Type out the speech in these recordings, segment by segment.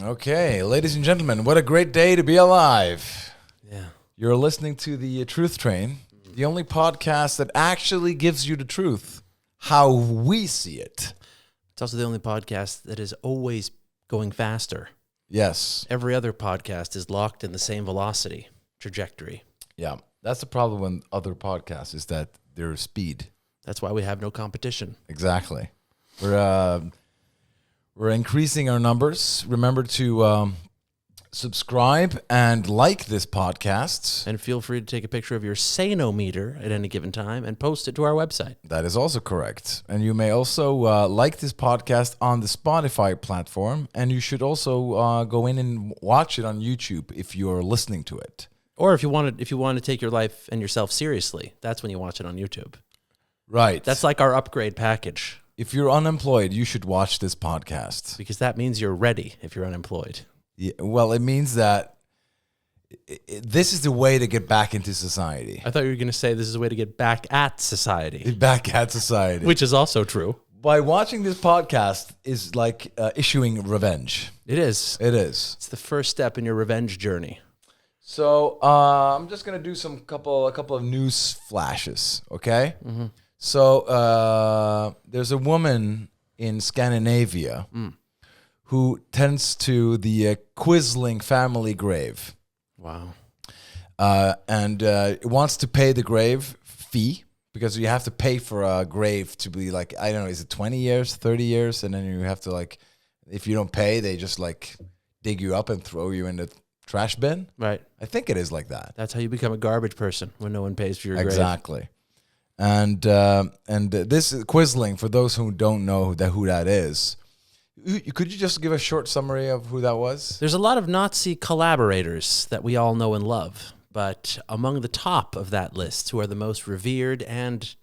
Okay, ladies and gentlemen, what a great day to be alive. Yeah. You're listening to the Truth Train, the only podcast that actually gives you the truth, how we see it. It's also the only podcast that is always going faster. Yes. Every other podcast is locked in the same velocity trajectory. Yeah, that's the problem with other podcasts is that their speed. That's why we have no competition. Exactly. We're increasing our numbers. Remember to subscribe and like this podcast. And feel free to take a picture of your Sanometer at any given time and post it to our website. That is also correct. And you may also like this podcast on the Spotify platform. And you should also go in and watch it on YouTube if you're listening to it. Or if you want to take your life and yourself seriously, that's when you watch it on YouTube. Right. That's like our upgrade package. If you're unemployed, you should watch this podcast. Because that means you're ready if you're unemployed. Yeah, well, it means that this is the way to get back into society. I thought you were going to say this is a way to get back at society. Back at society. Which is also true. By watching this podcast is like issuing revenge. It is. It is. It's the first step in your revenge journey. So I'm just going to do a couple of news flashes, okay? Mm-hmm. So there's a woman in Scandinavia who tends to the Quisling family grave. Wow. And wants to pay the grave fee because you have to pay for a grave to be like, I don't know, is it 20 years, 30 years? And then you have to like, if you don't pay, they just like dig you up and throw you in the trash bin. Right. I think it is like that. That's how you become a garbage person when no one pays for your grave. Exactly. And this is Quisling, for those who don't know who that is, could you just give a short summary of who that was? There's a lot of Nazi collaborators that we all know and love, but among the top of that list, who are the most revered and...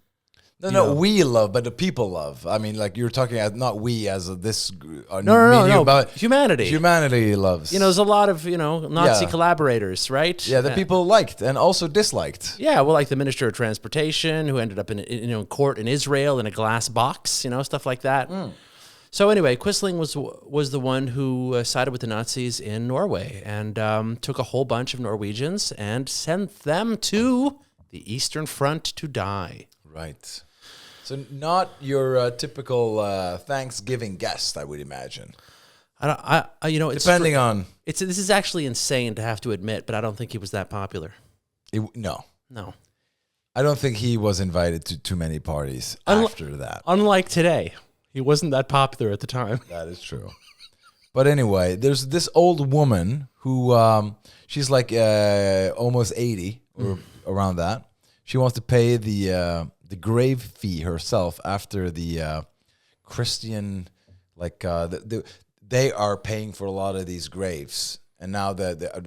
we love, but the people love. I mean, like you're talking about not we as this No, but humanity. Humanity loves. There's a lot of, Nazi collaborators, right? Yeah, the people liked and also disliked. Yeah, well, like the Minister of Transportation who ended up in court in Israel in a glass box, stuff like that. So anyway, Quisling was the one who sided with the Nazis in Norway and took a whole bunch of Norwegians and sent them to the Eastern Front to die. Right. So not your typical Thanksgiving guest, I would imagine. It's depending on. This is actually insane to have to admit, but I don't think he was that popular. No. I don't think he was invited to too many parties after that. Unlike today, he wasn't that popular at the time. That is true. But anyway, there's this old woman who she's like almost 80 or around that. She wants to pay the grave fee herself after the Christian, they are paying for a lot of these graves, and now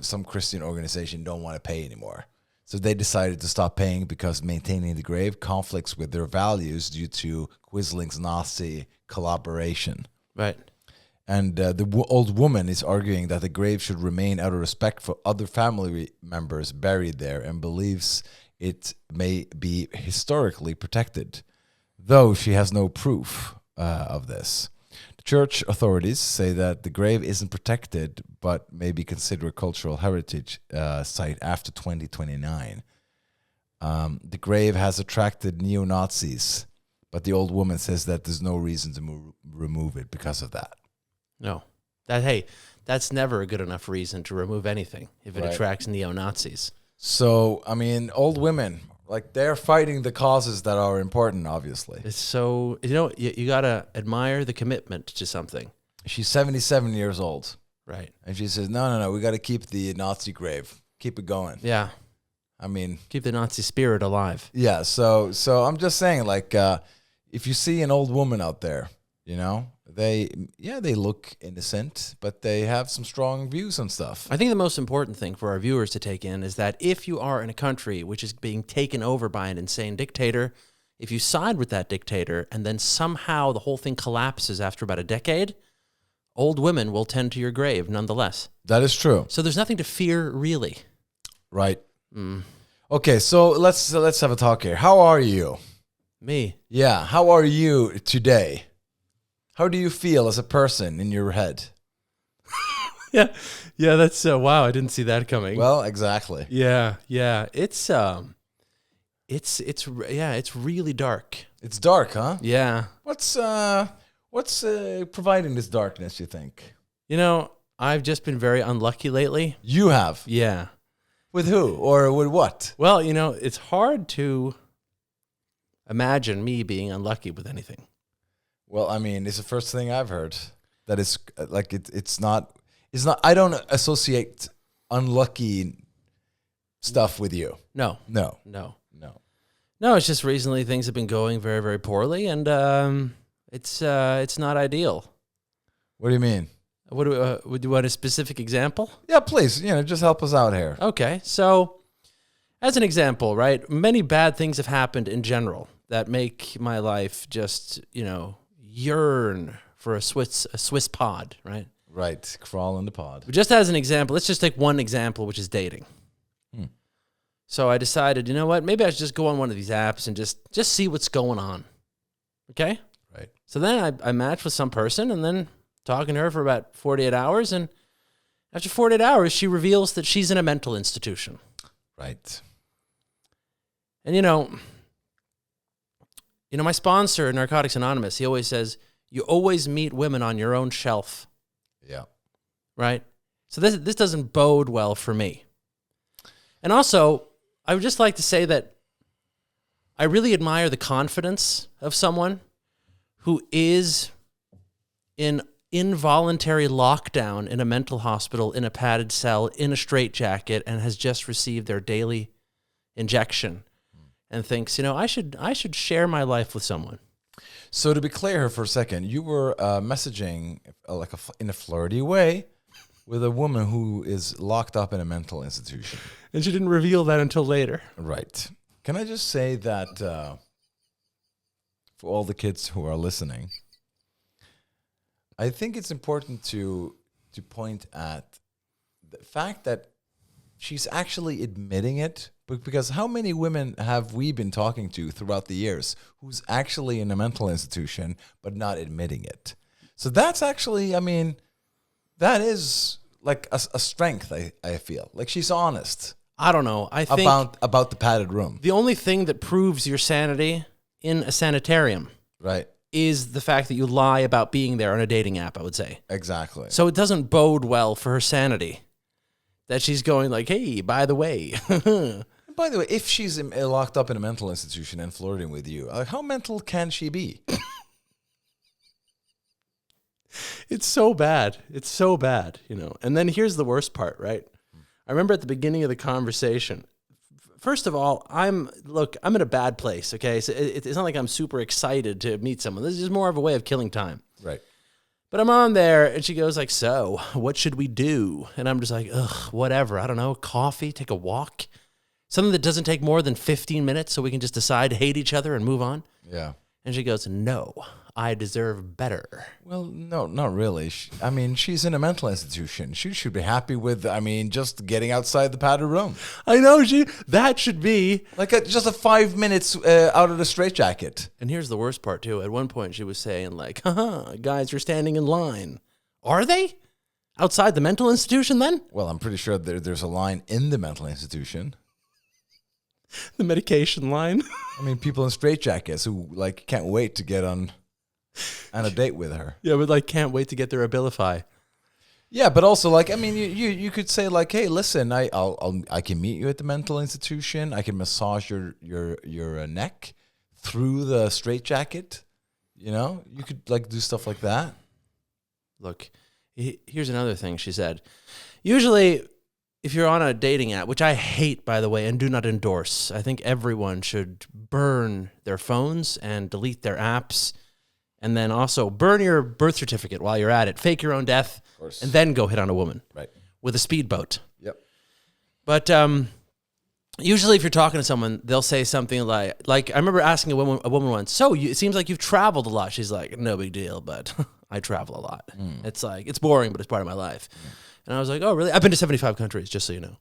some Christian organization don't want to pay anymore. So they decided to stop paying because maintaining the grave conflicts with their values due to Quisling's Nazi collaboration. Right. And the old woman is arguing that the grave should remain out of respect for other family members buried there and believes it may be historically protected, though she has no proof of this. The church authorities say that the grave isn't protected, but may be considered a cultural heritage site after 2029. The grave has attracted neo-Nazis, but the old woman says that there's no reason to remove it because of that. No. That's never a good enough reason to remove anything if it attracts neo-Nazis. So, I mean, old women, they're fighting the causes that are important, obviously. It's so, you got to admire the commitment to something. She's 77 years old. Right. And she says, no, we got to keep the Nazi grave. Keep it going. Yeah. I mean. Keep the Nazi spirit alive. Yeah, so I'm just saying, if you see an old woman out there, they look innocent, but they have some strong views on stuff. I think the most important thing for our viewers to take in is that if you are in a country which is being taken over by an insane dictator, if you side with that dictator and then somehow the whole thing collapses after about a decade, old women will tend to your grave nonetheless. That is true. So there's nothing to fear, really. Right. Okay, so let's have a talk here. How are you? Me? Yeah, how are you today? How do you feel as a person in your head? Yeah, that's wow, I didn't see that coming. Well, exactly. Yeah. It's it's really dark. It's dark, huh? Yeah. What's providing this darkness, you think? You know, I've just been very unlucky lately. You have. Yeah. With who or with what? Well, you know, it's hard to imagine me being unlucky with anything. Well, I mean, it's the first thing I've heard that is like it's not. I don't associate unlucky stuff with you. No. No. No, it's just recently things have been going very, very poorly, and it's not ideal. What do you mean? Would you want a specific example? Yeah, please. Just help us out here. Okay, so as an example, right, many bad things have happened in general that make my life just, yearn for a Swiss pod, right? Right, crawl in the pod. But just as an example, let's just take one example, which is dating. So I decided, you know what, maybe I should just go on one of these apps and just see what's going on. Okay? Right. So then I matched with some person and then talking to her for about 48 hours. And after 48 hours, she reveals that she's in a mental institution. Right. And, my sponsor, Narcotics Anonymous, he always says, you always meet women on your own shelf. Yeah. Right? So this doesn't bode well for me. And also, I would just like to say that I really admire the confidence of someone who is in involuntary lockdown in a mental hospital, in a padded cell, in a straitjacket, and has just received their daily injection and thinks, I should share my life with someone. So to be clear here for a second, you were messaging in a flirty way with a woman who is locked up in a mental institution. And she didn't reveal that until later. Right. Can I just say that for all the kids who are listening, I think it's important to point at the fact that she's actually admitting it, because how many women have we been talking to throughout the years who's actually in a mental institution but not admitting it? So that's actually, that is like a strength, I feel. Like she's honest. I don't know. I think about the padded room. The only thing that proves your sanity in a sanitarium, right, is the fact that you lie about being there on a dating app, I would say. Exactly. So it doesn't bode well for her sanity that she's going like, hey, by the way. By the way, if she's locked up in a mental institution and flirting with you, how mental can she be? It's so bad. It's so bad, And then here's the worst part, right? I remember at the beginning of the conversation, first of all, I'm in a bad place, okay? So it's not like I'm super excited to meet someone. This is just more of a way of killing time. Right. But I'm on there, and she goes like, so, what should we do? And I'm just like, ugh, whatever. I don't know, coffee, take a walk. Something that doesn't take more than 15 minutes so we can just decide to hate each other and move on. Yeah. And she goes, no, I deserve better. Well, no, not really. She's in a mental institution. She should be happy with, just getting outside the padded room. I know, that should be. Like just a 5 minutes out of the straitjacket. And here's the worst part, too. At one point, she was saying, like, haha, guys are standing in line. Are they? Outside the mental institution, then? Well, I'm pretty sure there's a line in the mental institution. The medication line. People in straitjackets who can't wait to get on a date with her. Yeah, but can't wait to get their Abilify. Yeah, but also you could say hey, listen, I can meet you at the mental institution. I can massage your neck through the straitjacket. You could do stuff like that. Look, here's another thing she said. Usually, if you're on a dating app, which I hate, by the way, and do not endorse, I think everyone should burn their phones and delete their apps, and then also burn your birth certificate while you're at it. Fake your own death, and then go hit on a woman with a speedboat. Yep. But usually if you're talking to someone, they'll say something like I remember asking a woman once, so it seems like you've traveled a lot. She's like, no big deal, but I travel a lot. It's it's boring, but it's part of my life. And I was like, oh, really? I've been to 75 countries, just so you know.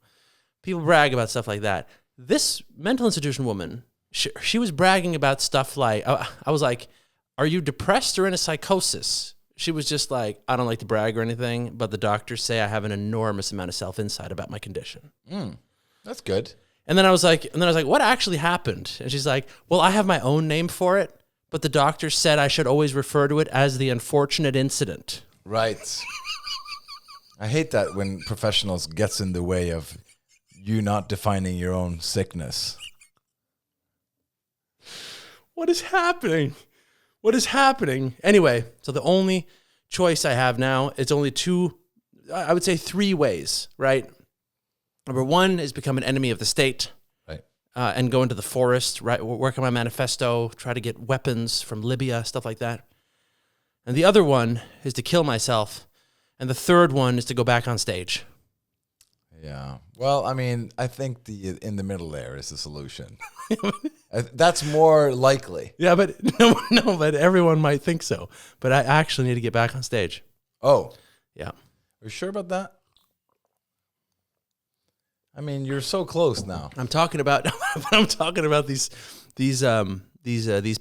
People brag about stuff like that. This mental institution woman, she was bragging about stuff like, I was like, are you depressed or in a psychosis? She was just like, I don't like to brag or anything, but the doctors say I have an enormous amount of self-insight about my condition. That's good. And then I was like, what actually happened? And she's like, well, I have my own name for it, but the doctor said I should always refer to it as the unfortunate incident. Right. I hate that when professionals gets in the way of you not defining your own sickness. What is happening? What is happening? Anyway, so the only choice I have now, it's only two, I would say 3 ways, right? Number 1 is become an enemy of the state. Right. And go into the forest, right? Work on my manifesto, try to get weapons from Libya, stuff like that. And the other one is to kill myself. And the third one is to go back on stage. Yeah. Well, I mean, I think the in the middle there is the solution. That's more likely. Yeah, but no, but everyone might think so. But I actually need to get back on stage. Oh. Yeah. Are you sure about that? I mean, you're so close now. I'm talking about these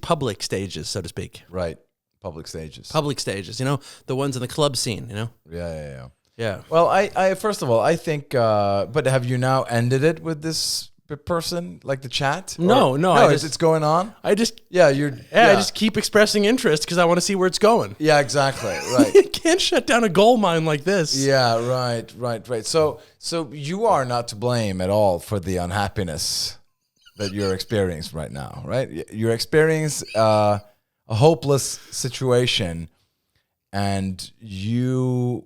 public stages, so to speak. Right. Public stages. Public stages, the ones in the club scene, Yeah. Yeah. Well, I first of all, I think, but have you now ended it with this person, like the chat? No, it's going on. I just I just keep expressing interest because I want to see where it's going. Yeah, exactly. Right. You can't shut down a gold mine like this. Yeah, right. So you are not to blame at all for the unhappiness that you're experiencing right now, right? You're experiencing a hopeless situation, and you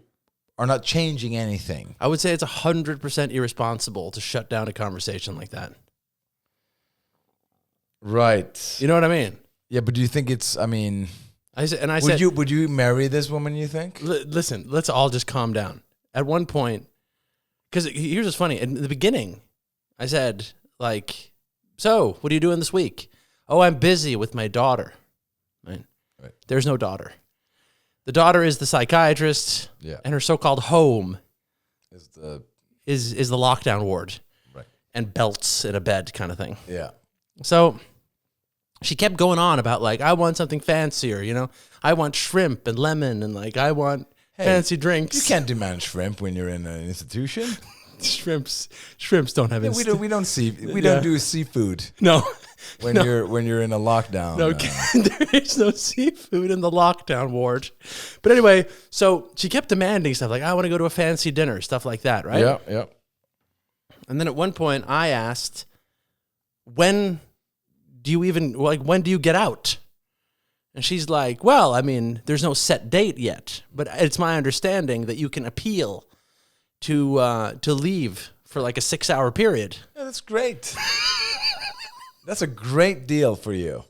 are not changing anything. I would say it's 100% irresponsible to shut down a conversation like that. Right. You know what I mean? Yeah, but do you think it's? I mean, would you marry this woman? You think? Listen, let's all just calm down. At one point, because here's what's funny. In the beginning, I said like, "So, what are you doing this week?" "Oh, I'm busy with my daughter." Right. There's no daughter. The daughter is the psychiatrist, and her so-called home is the lockdown ward, right? And belts in a bed kind of thing. Yeah. So she kept going on about like, I want something fancier, I want shrimp and lemon and like I want fancy drinks. You can't demand shrimp when you're in an institution. Shrimps don't have. We don't do seafood. No. When you're in a lockdown. No, there is no seafood in the lockdown ward. But anyway, so she kept demanding stuff like, I want to go to a fancy dinner, stuff like that, right? Yeah. And then at one point I asked, when do you get out? And she's like, well, I mean, there's no set date yet, but it's my understanding that you can appeal to leave for like a 6-hour period. Yeah, that's great. That's a great deal for you,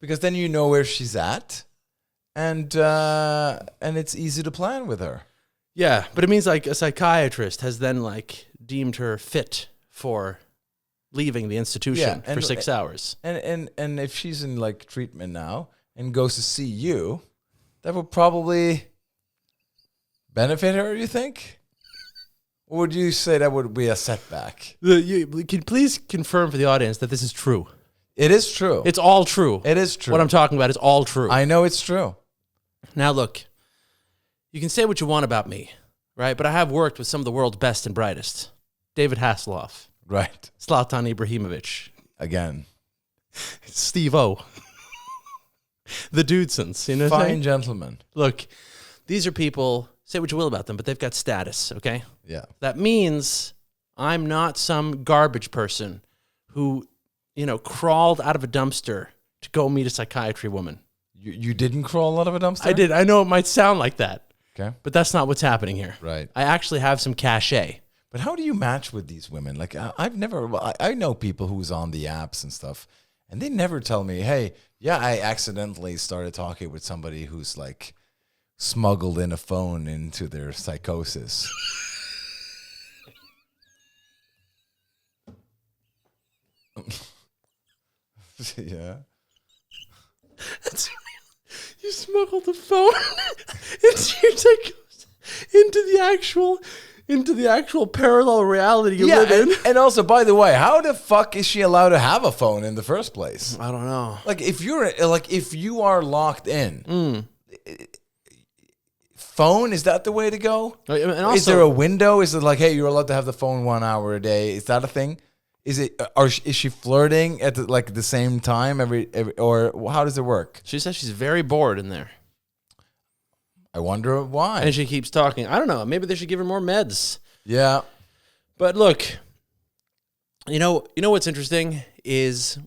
because then you know where she's at, and it's easy to plan with her. Yeah, but it means like a psychiatrist has then like deemed her fit for leaving the institution for 6 hours. And if she's in like treatment now and goes to see you, that would probably benefit her, you think? Or would you say that would be a setback? Can you please confirm for the audience that this is true? It is true. It's all true. It is true. What I'm talking about is all true. I know it's true. Now, look, you can say what you want about me, right? But I have worked with some of the world's best and brightest. David Hasselhoff. Right. Zlatan Ibrahimovic. Again. Steve-O. The Dudesons. You know what I'm saying? Fine gentlemen. Look, these are people, say what you will about them, but they've got status, okay? Yeah. That means I'm not some garbage person who, crawled out of a dumpster to go meet a psychiatry woman. You didn't crawl out of a dumpster? I did. I know it might sound like that. Okay. But that's not what's happening here. Right. I actually have some cachet. But how do you match with these women? Like, I know people who's on the apps and stuff, and they never tell me, hey, yeah, I accidentally started talking with somebody who's like smuggled in a phone into their psychosis. Yeah. You smuggled the phone into your psychosis, into the actual parallel reality you live in. And also, by the way, how the fuck is she allowed to have a phone in the first place? I don't know. Like, if you are locked in, phone? Is that the way to go? And also, Is there a window? Is it like, hey, you're allowed to have the phone 1 hour a day? Is that a thing? Is it? Is she flirting at the same time every, or how does it work? she says she's very bored in there. I wonder why. And she keeps talking. I don't know. Maybe they should give her more meds. Yeah. But look, you know what's interesting is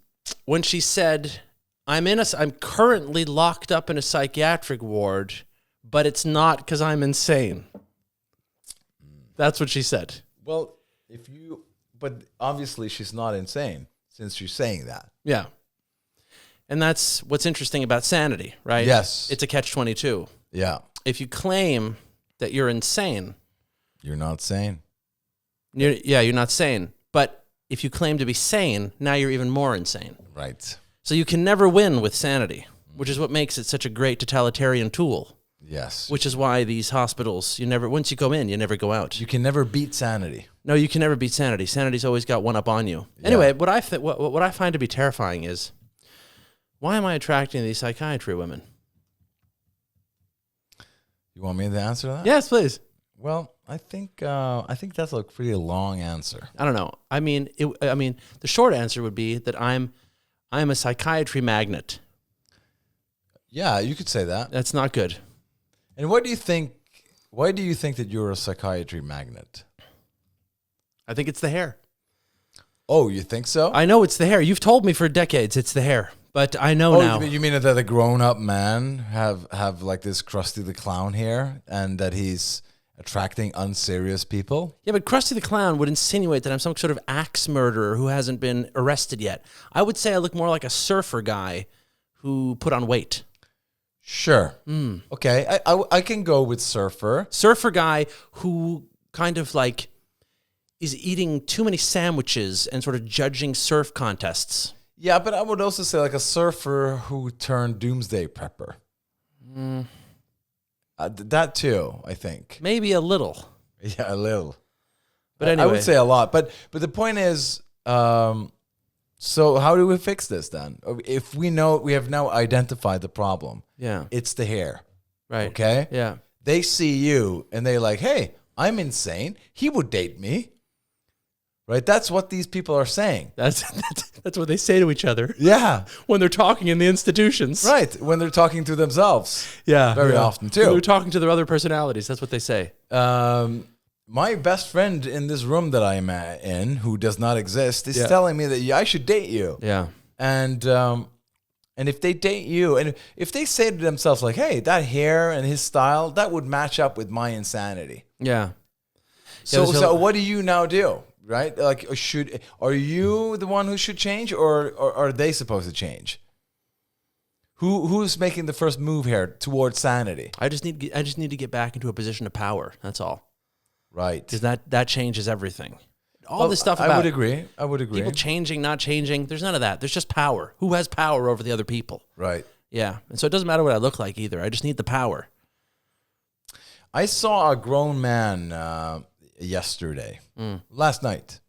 when she said, I'm currently locked up in a psychiatric ward, but it's not because I'm insane. That's what she said. Well, but obviously she's not insane since she's saying that. Yeah. And that's what's interesting about sanity, right? Yes. It's a catch-22. Yeah. If you claim that you're insane, You're not sane. you're not sane. But if you claim to be sane, now you're even more insane. Right. So you can never win with sanity, which is what makes it such a great totalitarian tool. Yes. Which is why these hospitals, once you go in, you never go out. You can never beat sanity. No, you can never beat sanity. Sanity's always got one up on you. Yeah. Anyway, what I find to be terrifying is, why am I attracting these psychiatry women? You want me to answer that? Yes, please. Well, I think that's a pretty long answer. I don't know. I mean, the short answer would be that I'm a psychiatry magnet. Yeah, you could say that. That's not good. And what do you think? Why do you think that you're a psychiatry magnet? I think it's the hair. Oh, you think so? I know it's the hair. You've told me for decades it's the hair, but I know now. You mean that a grown-up man have like this Krusty the Clown hair, and that he's attracting unserious people? Yeah, but Krusty the Clown would insinuate that I'm some sort of axe murderer who hasn't been arrested yet. I would say I look more like a surfer guy who put on weight. Sure. Okay, I can go with surfer. Surfer guy who kind of like is eating too many sandwiches and sort of judging surf contests. Yeah, but I would also say like a surfer who turned doomsday prepper. That too, I think. Maybe a little. Yeah, a little. But anyway. I would say a lot. But the point is, so how do we fix this then? If we have now identified the problem. Yeah. It's the hair. Right. Okay? Yeah. They see you and they're like, hey, I'm insane. He would date me. Right? That's what these people are saying. That's what they say to each other. Yeah. When they're talking in the institutions. Right. When they're talking to themselves. Yeah. Very often too. When they're talking to their other personalities. That's what they say. My best friend in this room that I'm in, who does not exist, is telling me that I should date you. Yeah. And if they date you, and if they say to themselves like, hey, that hair and his style, that would match up with my insanity. Yeah. So what do you now do? Right? Like, are you the one who should change, or are they supposed to change? Who's making the first move here towards sanity? I just need to get back into a position of power. That's all. Right. Because that changes everything. All this stuff about I would agree. People changing, not changing. There's none of that. There's just power. Who has power over the other people? Right. Yeah. And so it doesn't matter what I look like either. I just need the power. I saw a grown man yesterday, last night,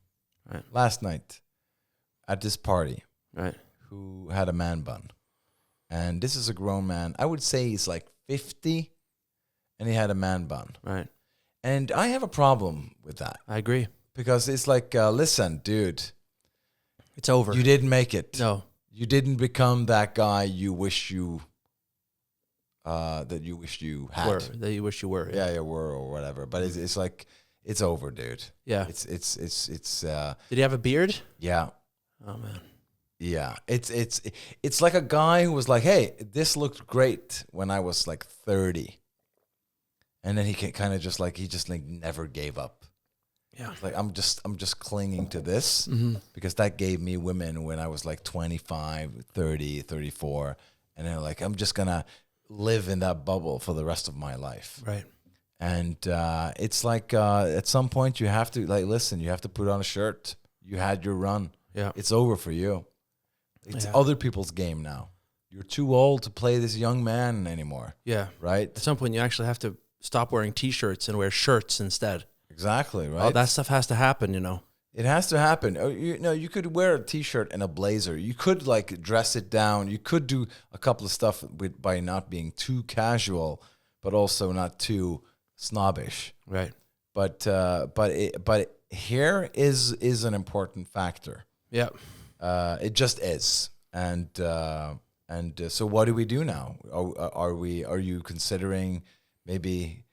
at this party, right, who had a man bun. And this is a grown man. I would say he's like 50, and he had a man bun. Right. And I have a problem with that. I agree. Because it's like, listen, dude. It's over. You didn't make it. No. You didn't become that guy you wish you, that you wish you had. That you wish you were. Yeah, you were or whatever. But it's like, it's over, dude. Yeah. It's Did he have a beard? Yeah. Oh, man. Yeah. It's like a guy who was like, hey, this looked great when I was like 30. And then he kind of just like, never gave up. Yeah. Like, I'm just clinging to this because that gave me women when I was like 25, 30, 34. And then like, I'm just going to live in that bubble for the rest of my life. Right. And it's like at some point you have to like, listen, you have to put on a shirt. You had your run. Yeah. It's over for you. It's other people's game now. You're too old to play this young man anymore. Yeah. Right? At some point you actually have to stop wearing T-shirts and wear shirts instead. Exactly, right? All that stuff has to happen, you know. It has to happen. You could wear a T-shirt and a blazer. You could like dress it down. You could do a couple of stuff by not being too casual. but also not too snobbish. Right. But hair is an important factor. Yeah. It just is. And so what do we do now? Are you considering maybe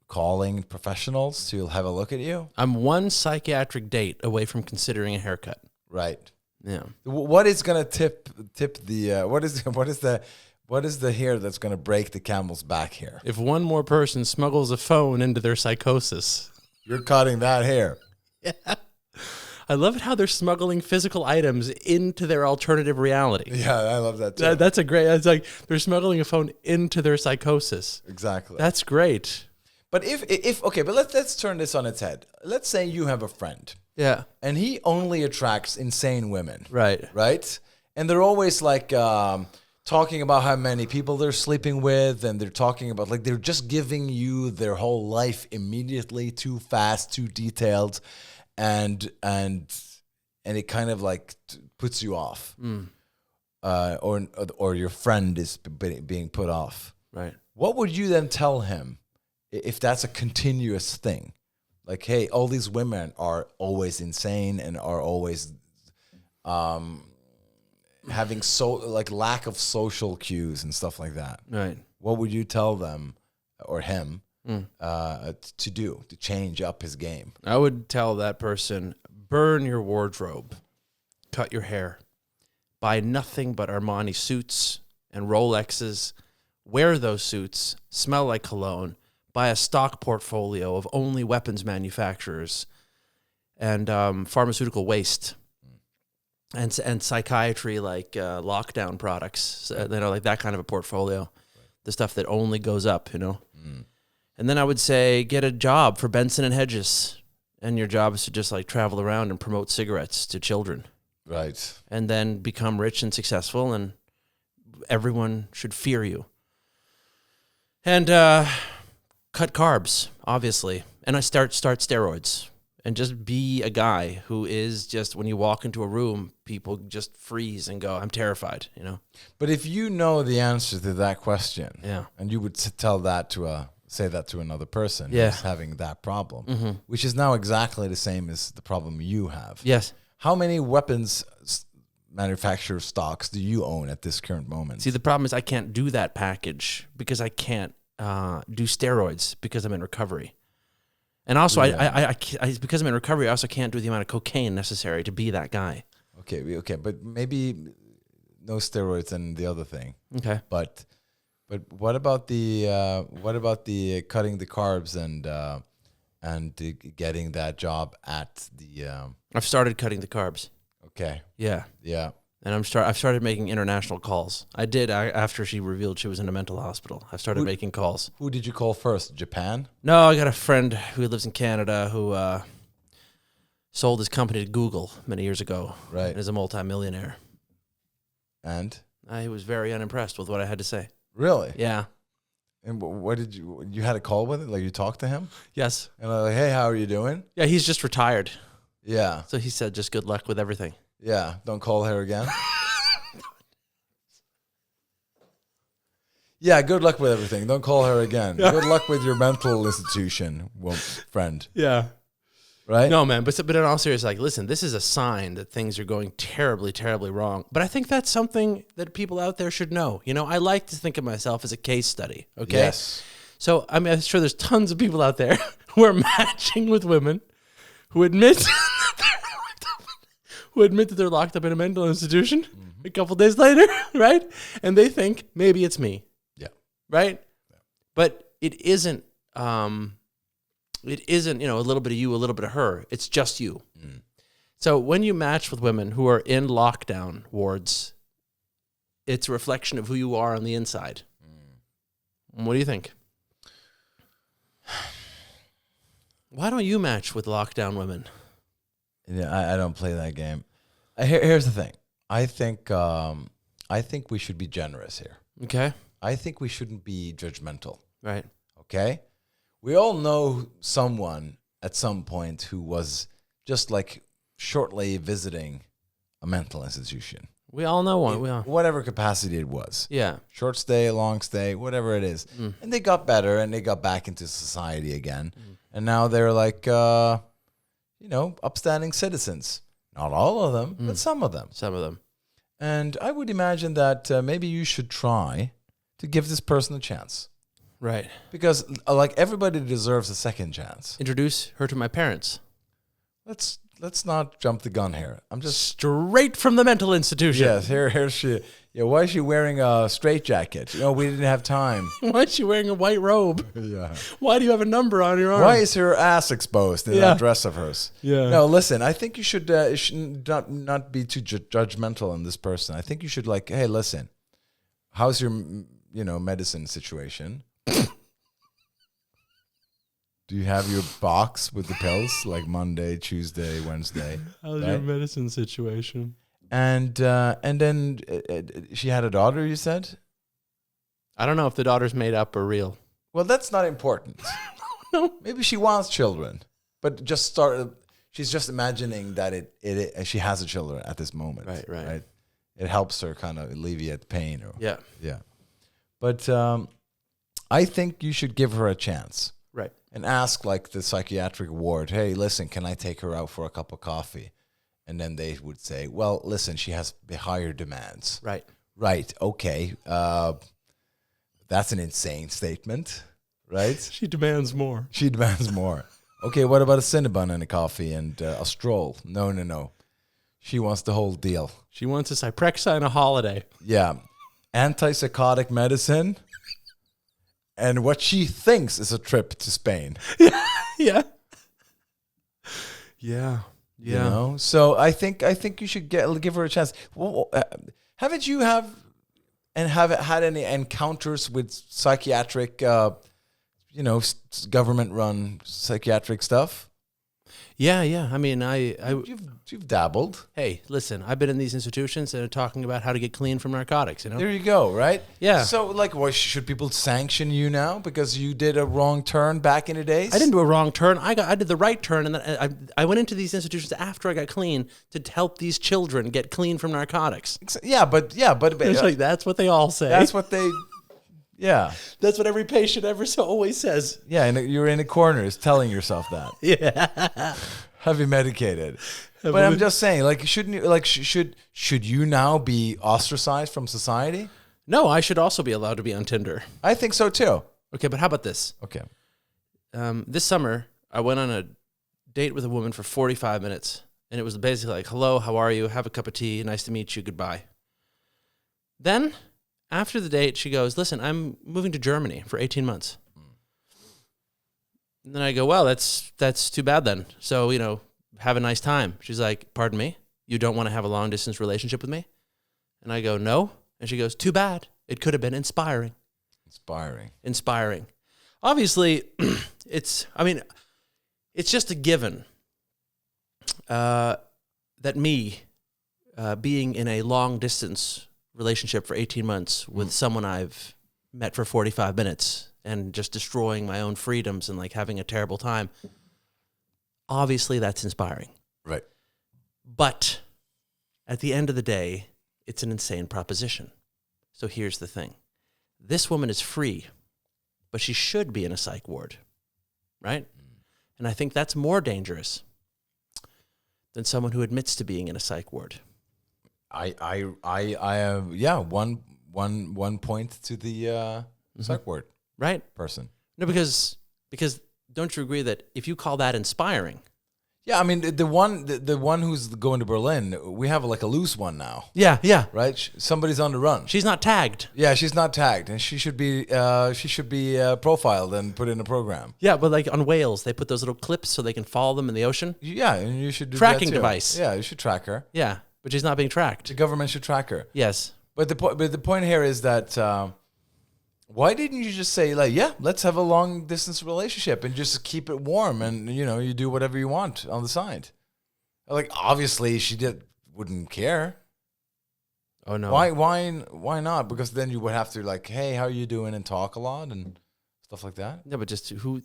calling professionals to have a look at you? I'm one psychiatric date away from considering a haircut. Right. Yeah. What is going to tip the what is the hair that's going to break the camel's back here? If one more person smuggles a phone into their psychosis. You're cutting that hair. Yeah. I love it how they're smuggling physical items into their alternative reality. Yeah, I love that too. That's a great, it's like they're smuggling a phone into their psychosis. Exactly. That's great. But if okay, but let's turn this on its head. Let's say you have a friend. Yeah. And he only attracts insane women. Right. Right? And they're always like talking about how many people they're sleeping with, and they're talking about, like, they're just giving you their whole life immediately, too fast, too detailed, and it kind of like puts you off. Or your friend is being put off. Right. What would you then tell him if that's a continuous thing? Like, hey, all these women are always insane and are always having lack of social cues and stuff like that. Right. What would you tell them or him to do to change up his game? I would tell that person, burn your wardrobe, cut your hair, buy nothing but Armani suits and Rolexes, wear those suits, smell like cologne, buy a stock portfolio of only weapons manufacturers and pharmaceutical waste and psychiatry, like lockdown products, like that kind of a portfolio, right. The stuff that only goes up, And then I would say get a job for Benson and Hedges, and your job is to just like travel around and promote cigarettes to children. Right. And then become rich and successful, and everyone should fear you. And cut carbs, obviously. And I start steroids. And just be a guy who is just, when you walk into a room, people just freeze and go, I'm terrified, But if you know the answer to that question, yeah, and you would tell that say that to another person who's having that problem, which is now exactly the same as the problem you have. Yes. How many weapons manufacturer stocks do you own at this current moment? See, the problem is I can't do that package because I can't do steroids because I'm in recovery. And also, I because I'm in recovery, I also can't do the amount of cocaine necessary to be that guy. Okay, but maybe no steroids and the other thing. Okay, but what about the cutting the carbs and getting that job at the? I've started cutting the carbs. Okay. Yeah. And I've started making international calls. I did after she revealed she was in a mental hospital. I started making calls. Who did you call first? Japan? No, I got a friend who lives in Canada who sold his company to Google many years ago. Right. And is a multimillionaire. And? He was very unimpressed with what I had to say. Really? Yeah. And what did you had a call with it? Like, you talked to him? Yes. And like, hey, how are you doing? Yeah, he's just retired. Yeah. So he said, just good luck with everything. Yeah, don't call her again. Yeah, good luck with everything. Don't call her again. Good luck with your mental institution, friend. Yeah. Right? No, man. But in all seriousness, like, listen, this is a sign that things are going terribly, terribly wrong. But I think that's something that people out there should know. I like to think of myself as a case study. Okay. Yes. So, I mean, I'm sure there's tons of people out there who are matching with women who admit that they're locked up in a mental institution a couple days later, right? And they think maybe it's me. Yeah. Right? Yeah. But it isn't a little bit of you, a little bit of her. It's just you. Mm. So when you match with women who are in lockdown wards, it's a reflection of who you are on the inside. Mm. What do you think? Why don't you match with lockdown women? Yeah, I don't play that game. Here's the thing. I think we should be generous here. Okay. I think we shouldn't be judgmental. Right. Okay? We all know someone at some point who was just like shortly visiting a mental institution. We all know one. Whatever capacity it was. Yeah. Short stay, long stay, whatever it is. And they got better and they got back into society again. And now they're like, upstanding citizens. Not all of them, but some of them. Some of them. And I would imagine that maybe you should try to give this person a chance. Right. Because everybody deserves a second chance. Introduce her to my parents. Let's not jump the gun here. I'm just straight from the mental institution. Yes, here's she. Yeah, why is she wearing a straitjacket? We didn't have time. Why is she wearing a white robe? Yeah. Why do you have a number on your arm? Why is her ass exposed in that dress of hers? Yeah. No, listen. I think you should not be too judgmental on this person. I think you should hey, listen. How's your medicine situation? Do you have your box with the pills like Monday, Tuesday, Wednesday? How's your medicine situation? And then she had a daughter, you said? I don't know if the daughter's made up or real. Well, that's not important. No. Maybe she wants children, but she's just imagining that she has a children at this moment. Right. It helps her kind of alleviate pain. Yeah. But I think you should give her a chance. Right. And ask the psychiatric ward, hey, listen, can I take her out for a cup of coffee? And then they would say, well, listen, she has higher demands. Right. Right. Okay. That's an insane statement, right? She demands more. She demands more. Okay, what about a Cinnabon and a coffee and a stroll? No. She wants the whole deal. She wants a Cyprexa and a holiday. Yeah. Antipsychotic medicine. And what she thinks is a trip to Spain. Yeah. So I think you should give her a chance. Well, haven't you had any encounters with psychiatric, government-run psychiatric stuff? Yeah. I mean, you've dabbled. Hey, listen, I've been in these institutions and talking about how to get clean from narcotics. There you go. Right. Yeah. So, should people sanction you now because you did a wrong turn back in the days? I didn't do a wrong turn. I did the right turn, and then I went into these institutions after I got clean to help these children get clean from narcotics. Yeah, but it's that's what they all say. That's what they. Yeah. That's what every patient always says. Yeah, and you're in a corner is telling yourself that. Yeah. Heavy medicated. But I'm just saying, shouldn't you, should you now be ostracized from society? No, I should also be allowed to be on Tinder. I think so too. Okay, but how about this? Okay. This summer, I went on a date with a woman for 45 minutes, and it was basically hello, how are you? Have a cup of tea. Nice to meet you. Goodbye. Then, after the date, she goes, listen, I'm moving to Germany for 18 months. And then I go, well, that's too bad then. So, have a nice time. She's like, pardon me? You don't want to have a long distance relationship with me? And I go, no. And she goes, too bad. It could have been inspiring. Inspiring. Obviously, it's just a given that me being in a long distance relationship for 18 months with someone I've met for 45 minutes and just destroying my own freedoms and having a terrible time. Obviously that's inspiring. Right. But at the end of the day, it's an insane proposition. So here's the thing. This woman is free, but she should be in a psych ward. Right? And I think that's more dangerous than someone who admits to being in a psych ward. One point to the psych ward person. No, because don't you agree that if you call that inspiring? Yeah, I mean the one who's going to Berlin, we have a loose one now. Yeah. Right? Somebody's on the run. She's not tagged. Yeah, she's not tagged, and she should be profiled and put in a program. Yeah, but on whales, they put those little clips so they can follow them in the ocean. Yeah, and you should do tracking that too. Device. Yeah, you should track her. Yeah, but she's not being tracked. The government should track her. Yes. But the point here is that why didn't you just say let's have a long distance relationship and just keep it warm and you do whatever you want on the side? Obviously she wouldn't care. Oh no. Why not? Because then you would have to hey, how are you doing and talk a lot and stuff like that. No, but just who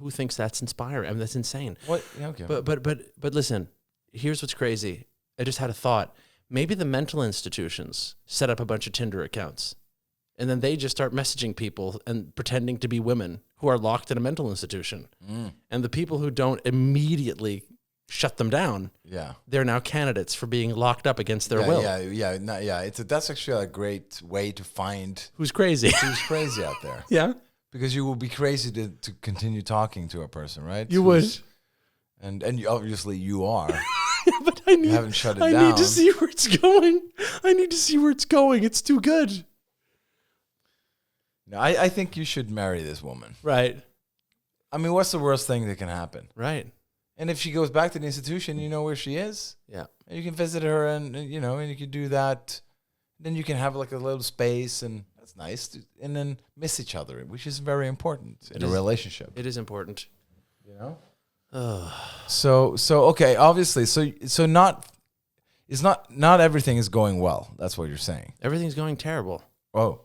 thinks that's inspiring? I mean, that's insane. What? Yeah, okay. But listen, here's what's crazy. I just had a thought. maybe the mental institutions set up a bunch of Tinder accounts, and then they just start messaging people and pretending to be women who are locked in a mental institution. And the people who don't immediately shut them down, they're now candidates for being locked up against their will. That's actually a great way to find who's crazy out there. Yeah, because you will be crazy to continue talking to a person, right? You would, and you, obviously you are. But you haven't shut it down. I need to see where it's going. It's too good. No, I think you should marry this woman. Right. I mean, what's the worst thing that can happen? Right. And if she goes back to the institution, you know where she is. Yeah. And you can visit her and you know, and you can do that. Then you can have like a little space, and that's nice. And then miss each other, which is very important in a relationship. It is important. You know? So okay, obviously, not everything is going well. That's what you're saying. Everything's going terrible. Oh.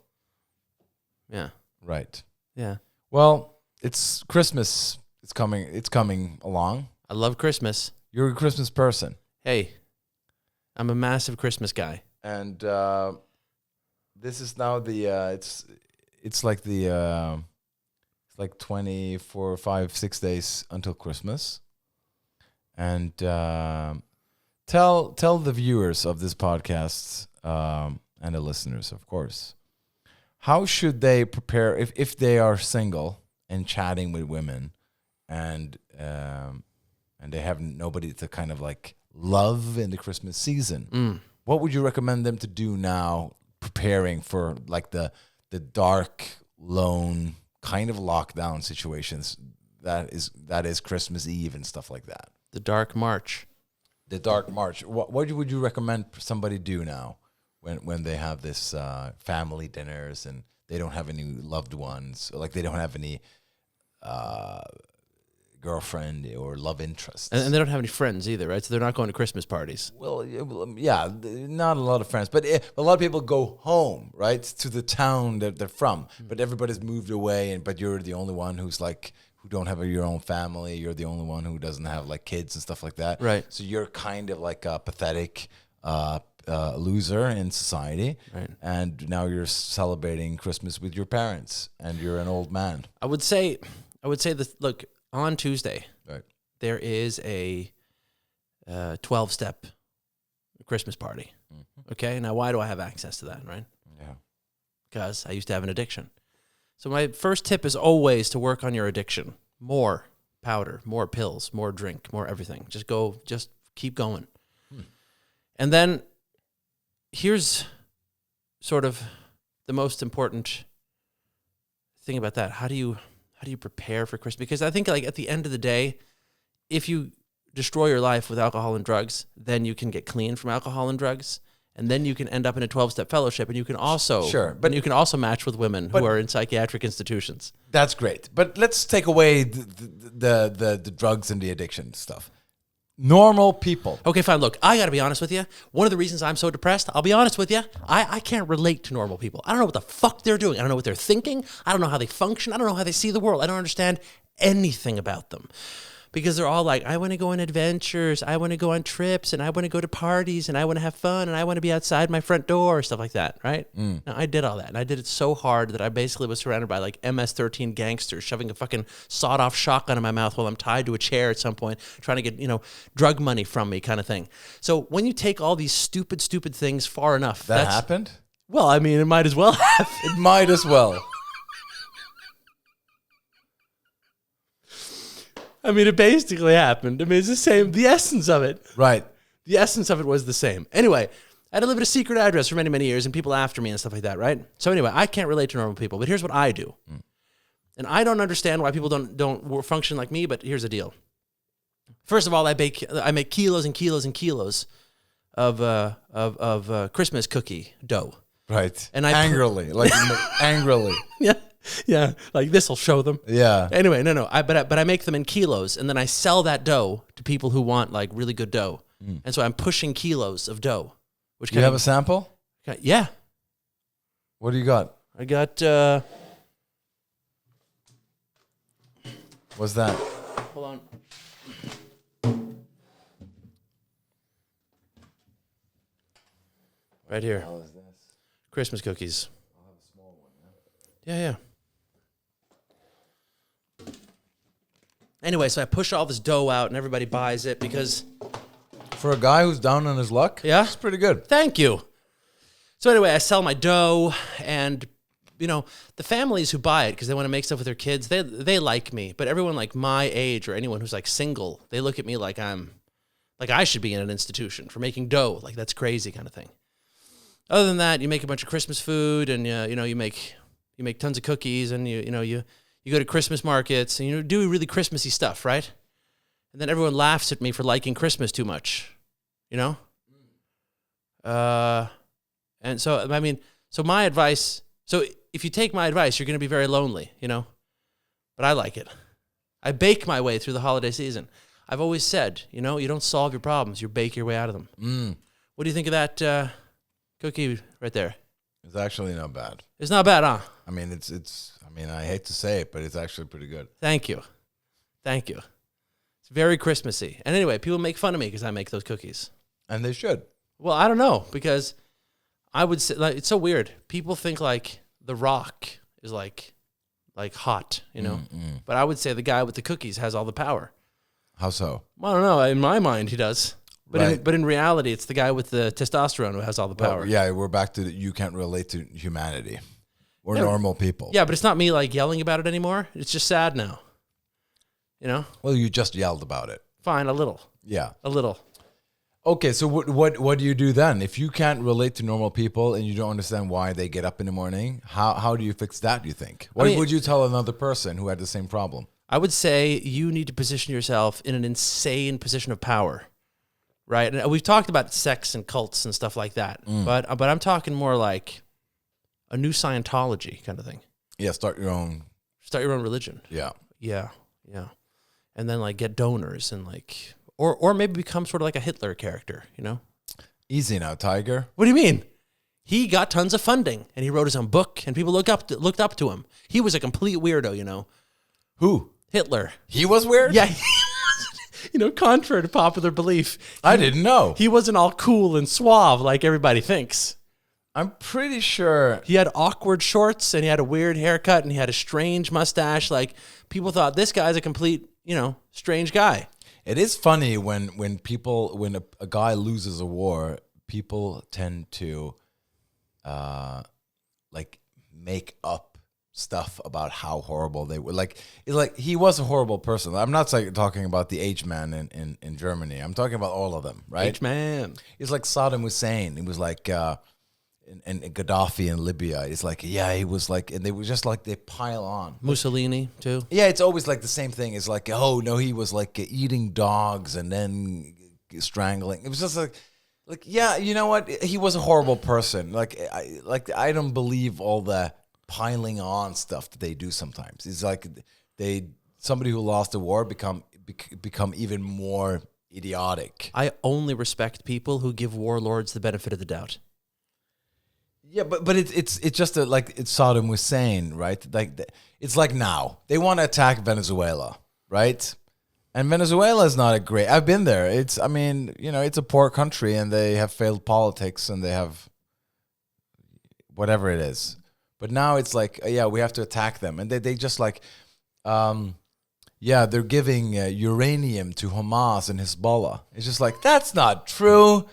Yeah. Right. Yeah. Well, it's Christmas. It's coming along. I love Christmas. You're a Christmas person. Hey, I'm a massive Christmas guy. And this is now the it's like 24, 5, 6 days until Christmas. And tell the viewers of this podcast and the listeners, of course, how should they prepare if they are single and chatting with women and they have nobody to kind of like love in the Christmas season? What would you recommend them to do now, preparing for like the dark, lone kind of lockdown situations that is Christmas Eve and stuff like that? The dark March. The dark March. What would you recommend somebody do now when they have this family dinners and they don't have any loved ones, or like they don't have any girlfriend or love interests, and they don't have any friends either, right? So they're not going to Christmas parties. Well, yeah, not a lot of friends, but a lot of people go home, right, to the town that they're from. But everybody's moved away, but you're the only one who's like who don't have your own family. You're the only one who doesn't have like kids and stuff like that. Right. So you're kind of like a pathetic loser in society. Right. And now you're celebrating Christmas with your parents, and you're an old man. I would say this. Look. On Tuesday, right, there is a 12-step Christmas party. Mm-hmm. Okay, now why do I have access to that, right? Yeah. Because I used to have an addiction. So my first tip is always to work on your addiction. More powder, more pills, more drink, more everything. Just keep going. And then here's sort of the most important thing about that. How do you prepare for Christmas? Because I think like at the end of the day, if you destroy your life with alcohol and drugs, then you can get clean from alcohol and drugs, and then you can end up in a 12-step fellowship, and you can also match with women who are in psychiatric institutions. That's great. But let's take away the drugs and the addiction stuff. Normal people. Okay, fine. Look, I got to be honest with you. One of the reasons I'm so depressed, I'll be honest with you, I can't relate to normal people. I don't know what the fuck they're doing. I don't know what they're thinking. I don't know how they function. I don't know how they see the world. I don't understand anything about them. Because they're all like, I want to go on adventures, I want to go on trips, and I want to go to parties, and I want to have fun, and I want to be outside my front door, stuff like that, right? Now, I did all that, and I did it so hard that I basically was surrounded by like MS-13 gangsters shoving a fucking sawed-off shotgun in my mouth while I'm tied to a chair at some point, trying to get, drug money from me kind of thing. So when you take all these stupid things far enough... That happened? Well, I mean, it might as well have. It might as well. I mean, it basically happened. I mean, it's the same. The essence of it. Right. The essence of it was the same. Anyway, I had to live at a secret address for many, many years, and people after me and stuff like that, right? So anyway, I can't relate to normal people, but here's what I do. And I don't understand why people don't function like me, but here's the deal. First of all, I make kilos and kilos and kilos of Christmas cookie dough. Right. And angrily. Yeah. Yeah, like this will show them. Yeah. Anyway, no. But I make them in kilos, and then I sell that dough to people who want like really good dough. And so I'm pushing kilos of dough. Which you have a sample? Yeah. What do you got? I got. What's that? Hold on. Right here. How is this? Christmas cookies. I'll have a small one. Yeah? Yeah. Anyway, so I push all this dough out and everybody buys it because... For a guy who's down on his luck, Yeah? it's pretty good. Thank you. So anyway, I sell my dough, and the families who buy it because they want to make stuff with their kids, they like me. But everyone like my age or anyone who's like single, they look at me like I should be in an institution for making dough. Like that's crazy kind of thing. Other than that, you make a bunch of Christmas food, and you make tons of cookies, and you go to Christmas markets, and you do really Christmassy stuff, right? And then everyone laughs at me for liking Christmas too much, And so, I mean, so my advice, so if you take my advice, you're going to be very lonely, But I like it. I bake my way through the holiday season. I've always said, you don't solve your problems, you bake your way out of them. What do you think of that cookie right there? It's actually not bad. It's not bad, huh? I mean, I hate to say it, but it's actually pretty good. Thank you. It's very Christmassy. And anyway, people make fun of me because I make those cookies. And they should. Well, I don't know, because I would say, like, it's so weird. People think like The Rock is like hot, But I would say the guy with the cookies has all the power. How so? I don't know. In my mind, he does. But Right. in reality, it's the guy with the testosterone who has all the power. Well, yeah, we're back to you can't relate to humanity. We're normal people. Yeah, but it's not me like yelling about it anymore. It's just sad now. Well, you just yelled about it. Fine, a little. Yeah. A little. Okay, so what do you do then? If you can't relate to normal people and you don't understand why they get up in the morning, how do you fix that, do you think? What would you tell another person who had the same problem? I would say you need to position yourself in an insane position of power, right? And we've talked about sex and cults and stuff like that, but I'm talking more like a new Scientology kind of thing. Yeah, start your own religion. Yeah. Yeah. And then like get donors and like, or maybe become sort of like a Hitler character, Easy now, Tiger. What do you mean? He got tons of funding and he wrote his own book and people looked up to him. He was a complete weirdo, Who? Hitler. He was weird? Yeah. Contrary to popular belief. I didn't know. He wasn't all cool and suave like everybody thinks. I'm pretty sure. He had awkward shorts and he had a weird haircut and he had a strange mustache. Like people thought this guy's a complete, strange guy. It is funny when a guy loses a war, people tend to make up stuff about how horrible they were. It's like he was a horrible person. I'm not talking about the H-man in Germany. I'm talking about all of them, right? H-man. It's like Saddam Hussein. It was like and Gaddafi in Libya. It's like, yeah, he was like, and they were just like, they pile on. Mussolini too. Yeah, it's always like the same thing. It's like, oh no, he was like eating dogs and then strangling. It was just like yeah, you know what? He was a horrible person. I don't believe all the piling on stuff that they do sometimes. It's like somebody who lost a war become even more idiotic. I only respect people who give warlords the benefit of the doubt. Yeah, but it's just like it's Saddam Hussein, right? It's like now they want to attack Venezuela, right? And Venezuela is not a great. I've been there. It's a poor country and they have failed politics and they have whatever it is. But now it's like, yeah, we have to attack them, and they just like, they're giving uranium to Hamas and Hezbollah. It's just like that's not true.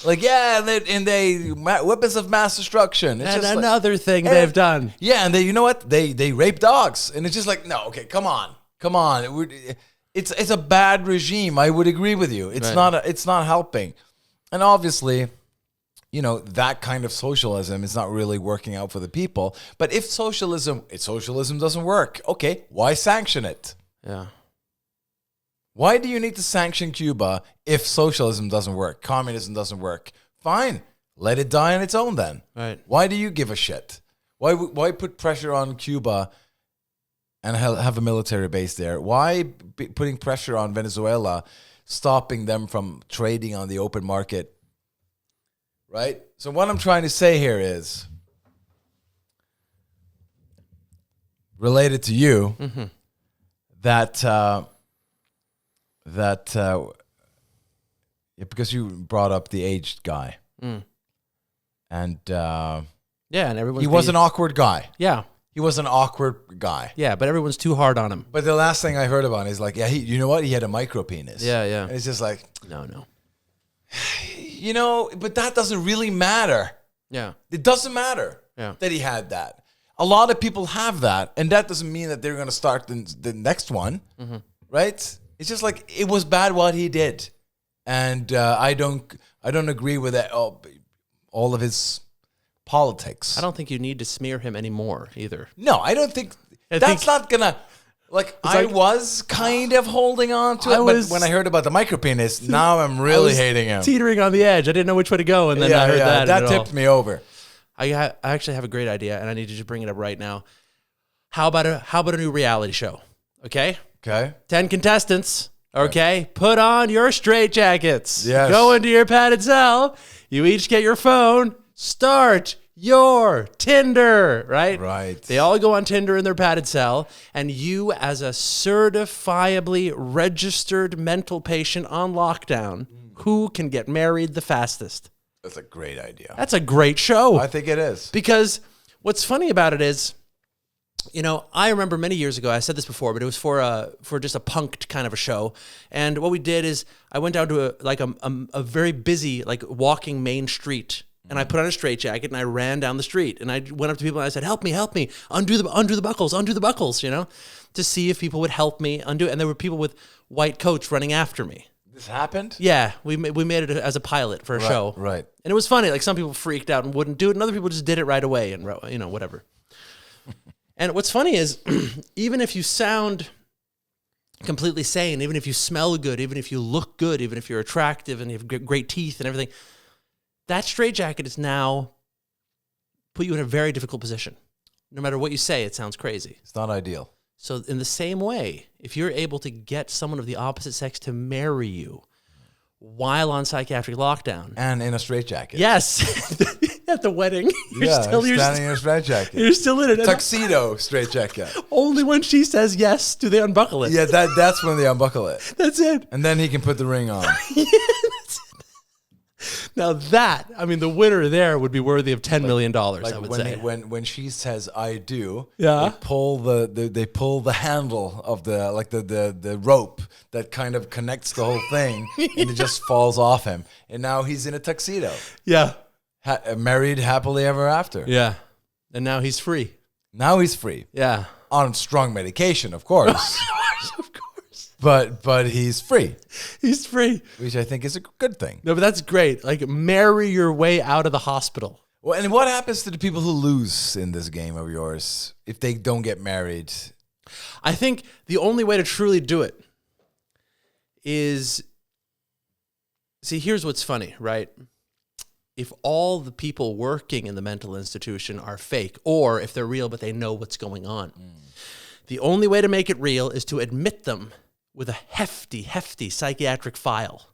Like, yeah, they weapons of mass destruction. It's and just another thing they've done. Yeah, and you know what? They rape dogs, and it's just like, no, okay, come on. It's a bad regime. I would agree with you. It's right. It's not helping, and obviously, that kind of socialism is not really working out for the people. But if socialism doesn't work, okay, why sanction it? Yeah. Why do you need to sanction Cuba if socialism doesn't work, communism doesn't work? Fine, let it die on its own then. Right. Why do you give a shit? Why put pressure on Cuba and have a military base there? Why putting pressure on Venezuela, stopping them from trading on the open market? Right? So what I'm trying to say here is, related to you, because you brought up the aged guy. And and everyone. he was an awkward guy. Yeah. He was an awkward guy. Yeah, but everyone's too hard on him. But the last thing I heard about him is like, you know what? He had a micro penis. Yeah, yeah. And it's just like, No. but that doesn't really matter. Yeah. It doesn't matter that he had that. A lot of people have that, and that doesn't mean that they're going to start the next one, right? It's just like, it was bad what he did. And I don't agree with that. All of his politics. I don't think you need to smear him anymore either. No, I don't think that's not gonna. I was kind of holding on to it, but when I heard about the micropenis, now I'm really hating him. Teetering on the edge. I didn't know which way to go, and then I heard that. That tipped me over. I actually have a great idea, and I need to just bring it up right now. How about a new reality show? Okay. 10 contestants. Okay, put on your straitjackets. Yes. Go into your padded cell. You each get your phone. Start your Tinder, right? Right. They all go on Tinder in their padded cell, and you, as a certifiably registered mental patient on lockdown, who can get married the fastest? That's a great idea. That's a great show. I think it is. Because what's funny about it is, I remember many years ago, I said this before, but it was for just a punked kind of a show. And what we did is I went down to a very busy, walking main street, and I put on a straitjacket and I ran down the street, and I went up to people and I said, help me, undo the buckles, to see if people would help me undo it. And there were people with white coats running after me. This happened? Yeah, we made it as a pilot for a show. Right. And it was funny. Like, some people freaked out and wouldn't do it, and other people just did it right away and, whatever. And what's funny is, even if you sound completely sane, even if you smell good, even if you look good, even if you're attractive and you have great teeth and everything, that straitjacket is now put you in a very difficult position. No matter what you say, it sounds crazy. It's not ideal. So in the same way, if you're able to get someone of the opposite sex to marry you while on psychiatric lockdown. And in a straitjacket. Yes. At the wedding. You're standing in a straitjacket. You're still in it. Tuxedo straitjacket. Only when she says yes do they unbuckle it. Yeah, that's when they unbuckle it. That's it. And then he can put the ring on. Now the winner there would be worthy of $10 million, I would say. When she says "I do," yeah, they pull the handle of the rope that kind of connects the whole thing, and it just falls off him. And now he's in a tuxedo. Yeah, married happily ever after. Yeah, and now he's free. Now he's free. Yeah, on strong medication, of course. Of course. But he's free. He's free. Which I think is a good thing. No, but that's great. Like, marry your way out of the hospital. Well, and what happens to the people who lose in this game of yours if they don't get married? I think the only way to truly do it is... See, here's what's funny, right? If all the people working in the mental institution are fake, or if they're real but they know what's going on, the only way to make it real is to admit them with a hefty psychiatric file,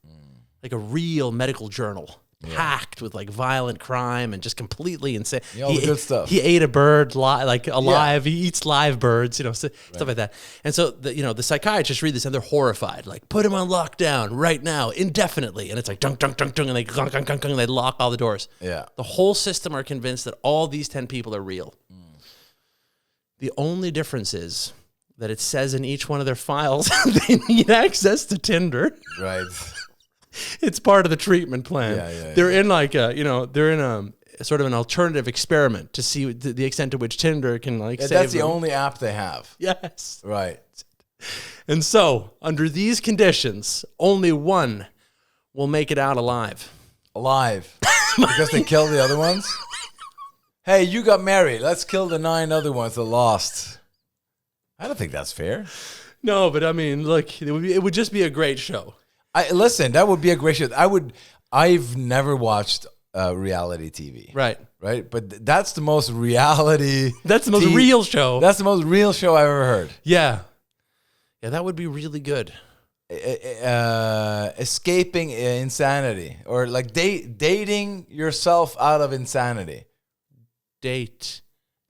like a real medical journal, packed with violent crime and just completely insane. Yeah, all the good stuff. He ate a bird alive. Yeah. He eats live birds, stuff like that. And so the psychiatrists read this and they're horrified. Like, put him on lockdown right now, indefinitely. And it's like dunk, dunk, dunk, dunk, and they gunk, gunk, gunk, and they lock all the doors. Yeah. The whole system are convinced that all these 10 people are real. The only difference is that it says in each one of their files they need access to Tinder. Right. It's part of the treatment plan. They're in they're in a sort of an alternative experiment to see the extent to which Tinder can save that's the them. only app they have. Yes. Right. And so, under these conditions, only one will make it out alive. Alive. Because they killed the other ones? Hey, you got married. Let's kill the 9 other ones that lost. I don't think that's fair. No, but I mean, look, it would just be a great show. Listen, that would be a great show. I've never watched reality TV. Right. But that's the most reality. That's the most real show. That's the most real show I've ever heard. Yeah. Yeah, that would be really good. Escaping insanity, or dating yourself out of insanity. Date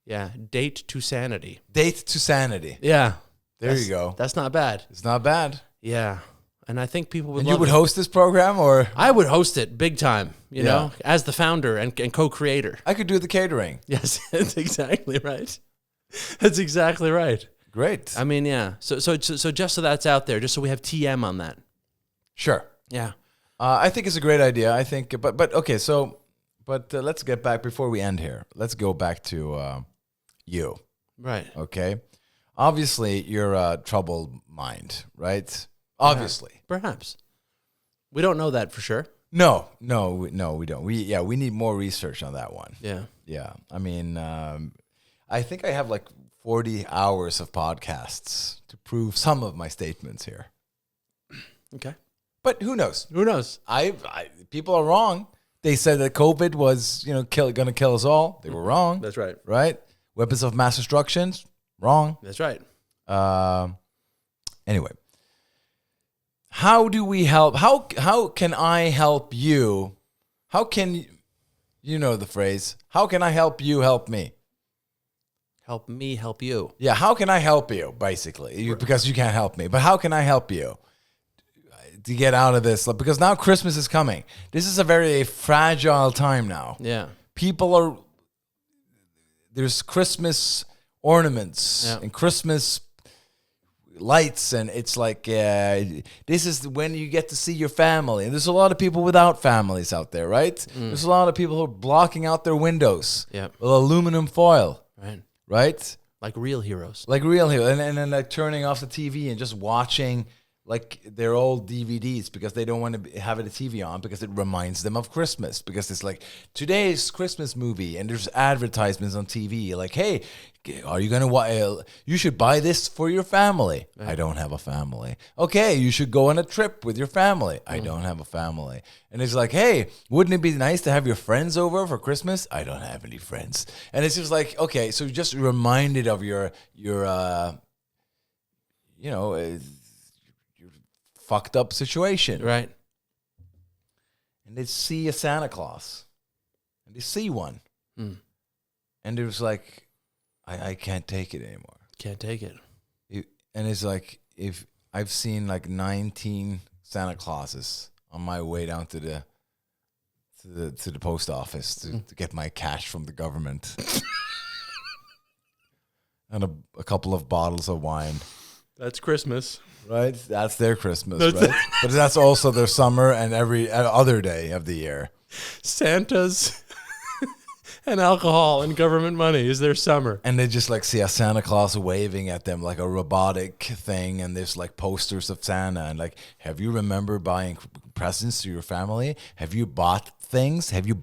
to sanity. Date to sanity. Yeah. There you go. That's not bad. It's not bad. Yeah. And I think people would And love you would it. host this program, or I would host it big time, you Yeah. know, as the founder and co-creator. I could do the catering. Yes, that's exactly right. That's exactly right. Great. I mean, yeah. So just so that's out there, just so we have TM on that. Sure. Yeah. I think it's a great idea. I think, but okay. So, let's get back before we end here. Let's go back to you. Right. Okay. Obviously, you're a troubled mind, right? Obviously. Perhaps. We don't know that for sure. No, we don't. We need more research on that one. Yeah. Yeah. I mean, I think I have like 40 hours of podcasts to prove some of my statements here. Okay. But who knows? Who knows? People are wrong. They said that COVID was, going to kill us all. They were wrong. That's right. Right? Weapons of mass destruction, wrong. That's right. Anyway, how do we help? How can I help you? How can you know the phrase? How can I help you help me? Help me help you. Yeah, how can I help you? Basically, because you can't help me. But how can I help you to get out of this? Because now Christmas is coming. This is a very fragile time now. Yeah. There's Christmas ornaments and Christmas lights, and it's like this is when you get to see your family. And there's a lot of people without families out there, right? There's a lot of people who are blocking out their windows with aluminum foil, right? Like real heroes. Like real heroes, and then like turning off the TV and just watching like their old DVDs because they don't want to have a TV on because it reminds them of Christmas, because it's like today's Christmas movie and there's advertisements on TV like, hey, are you going to you should buy this for your family. I don't have a family. Okay, you should go on a trip with your family. I don't have a family. And it's like, hey, wouldn't it be nice to have your friends over for Christmas? I don't have any friends. And it's just like, okay, so you're just reminded of your fucked up situation. Right. And they see a Santa Claus. And they see one. And it was like, I can't take it anymore. Can't take it. And it's like, if I've seen like 19 Santa Clauses on my way down to the post office to get my cash from the government. And a couple of bottles of wine. That's Christmas. Right? That's their Christmas, right? But that's also their summer and every other day of the year. Santa's and alcohol and government money is their summer. And they just like see a Santa Claus waving at them like a robotic thing, and there's like posters of Santa, and like, have you remember buying presents to your family? Have you bought things? Have you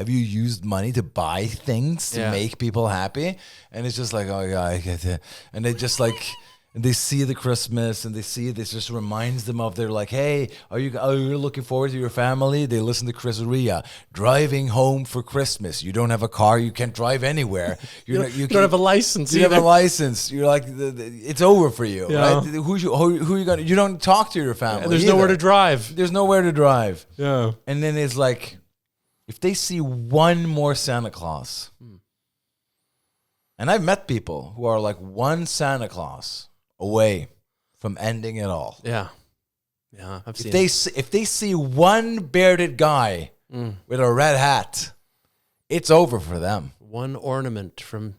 used money to buy things to make people happy? And it's just like, oh yeah, I get it. And they just like, and they see the Christmas, and they see this just reminds them of, they're like, hey, are you looking forward to your family? They listen to Chris Ria, driving home for Christmas. You don't have a car, you can't drive anywhere. You don't have a license. You don't have a license. You're like, it's over for you. Yeah. Right? Who you gonna? You don't talk to your family. And there's either. nowhere to drive. There's nowhere to drive. Yeah. And then it's like, if they see one more Santa Claus, and I've met people who are like one Santa Claus away from ending it all. Yeah. Yeah, I've seen If they see one bearded guy with a red hat, it's over for them. one ornament from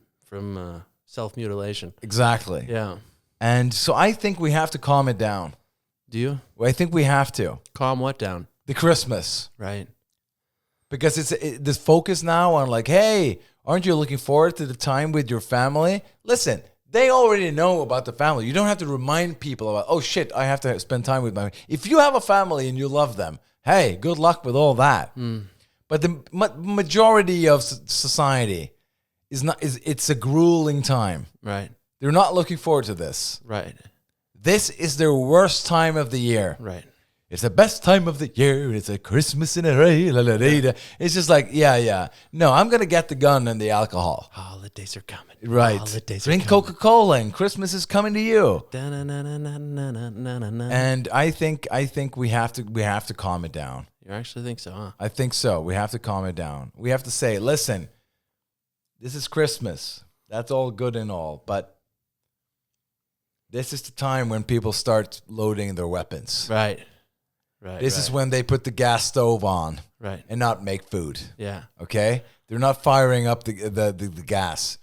self-mutilation. Exactly. Yeah. And so I think we have to calm it down. Do you? I think we have to. Calm what down? The Christmas. Right. Because it's this focus now on like, hey, aren't you looking forward to the time with your family? Listen, they already know about the family. You don't have to remind people about, oh shit, I have to spend time with my family. If you have a family and you love them, hey, good luck with all that. But the majority of society it's a grueling time. Right. They're not looking forward to this. Right. This is their worst time of the year. Right. It's the best time of the year. It's a Christmas in a ray. It's just like, yeah. No, I'm going to get the gun and the alcohol. Holidays are coming. Right. Holidays Drink are coming. Coca-Cola and Christmas is coming to you. Da-na-na-na-na-na-na-na. And I think we have to calm it down. You actually think so, huh? I think so. We have to calm it down. We have to say, listen, this is Christmas. That's all good and all, but This is the time when people start loading their weapons. Right. This is when they put the gas stove on. Right. And not make food. Yeah. Okay? They're not firing up the gas.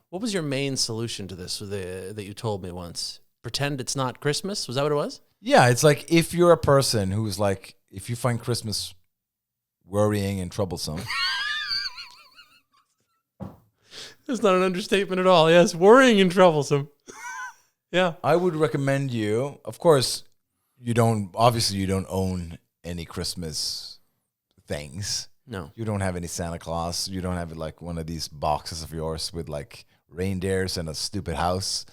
What was your main solution to this that you told me once? Pretend it's not Christmas? Was that what it was? Yeah, it's like if you're a person who's like, if you find Christmas worrying and troublesome. That's not an understatement at all. Yes, worrying and troublesome. Yeah. I would recommend you, of course, you don't own any Christmas things. No. You don't have any Santa Claus. You don't have like one of these boxes of yours with like reindeers and a stupid house.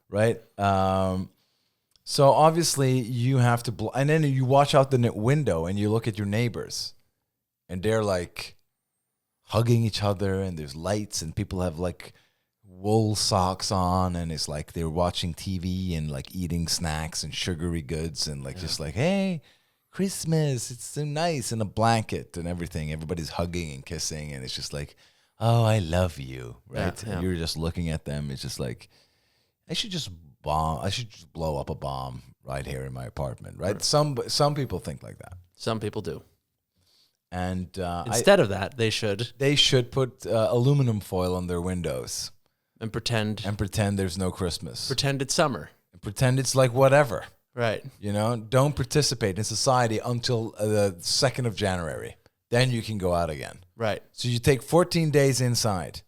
Right? So obviously you have to, and then you watch out the window and you look at your neighbors and they're like hugging each other and there's lights and people have like wool socks on and it's like they're watching TV and like eating snacks and sugary goods and like just like, hey, Christmas, it's so nice, and a blanket and everything. Everybody's hugging and kissing and it's just like, oh, I love you, right? Yeah. And you're just looking at them. It's just like, I should just blow up a bomb right here in my apartment, right? Some people think like that. Some people do. And instead of that, they should put aluminum foil on their windows and pretend there's no Christmas. Pretend it's summer. And pretend it's like whatever. Right. You know, don't participate in society until the 2nd of January. Then you can go out again. Right. So you take 14 days inside,